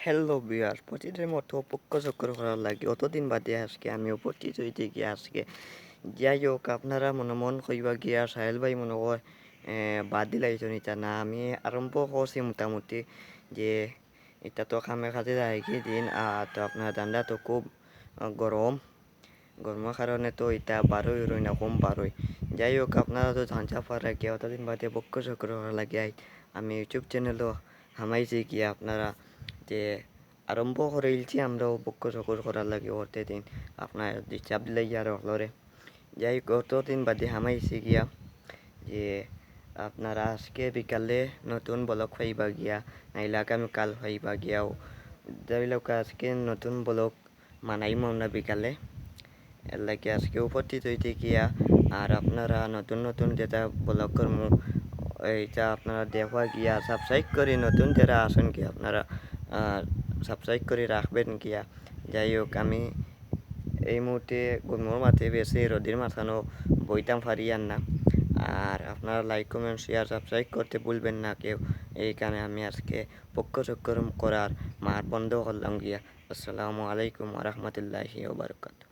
Hello viewers, প্রতিদিনের মতো পক্ষ চক্কর করার লাগে অতদিন বাদে আজকে আমি উপস্থিত হইতে গিয়ে আজকে যাই হোক আপনারা মনে মন কইবা গিয়া সাহেল ভাই মনে হয় বাদ দিলাইছো নিতা না আমি আরম্ভ করছি মোটামুটি যে এটা তো খামে খাতে যাই দিন তো আপনার ঠান্ডা তো খুব গরম গরমের কারণে তো এটা বারোই রই না কম বারোই যাই হোক আপনারা তো ধান চাপার রাখি অতদিন বাদে পক্ষ চক্র করার লাগে আমি ইউটিউব চ্যানেলও হামাইছি গিয়া আপনারা যে আরম্ভ করেইলছি আমরাও পক্ষ চকর করার লাগে করতে দিন আপনার চাপ দিলাই আর হলরে যাই কতদিন বাদে হামাইছি গিয়া যে আপনারা আজকে বিকালে নতুন ব্লগ পাইবা গিয়া নাইলে আগামীকাল পাইবা গিয়াও যাই লোক আজকে নতুন ব্লগ মানাইম আমরা বিকালে এর লাগে আজকে উপস্থিত হইতে গিয়া আর আপনারা নতুন নতুন যেটা ব্লগ করবো এইটা আপনারা দেখবা গিয়া সাবস্ক্রাইব করে নতুন যারা আসেন কি আপনারা সাবস্ক্রাইব করে রাখবেন গিয়া যাই হোক আমি এই মুহূর্তে গরমের মাঠে বেশি রোদের মাথানো বইতাম পারি আর না আর আপনারা লাইক কমেন্ট শেয়ার সাবস্ক্রাইব করতে ভুলবেন না কেউ এইখানে আমি আজকে পক্ষ চক্কর করার মার বন্ধ করলাম গিয়া আসসালামু আলাইকুম ওয়া রাহমাতুল্লাহি ওয়া বারাকাতুহু।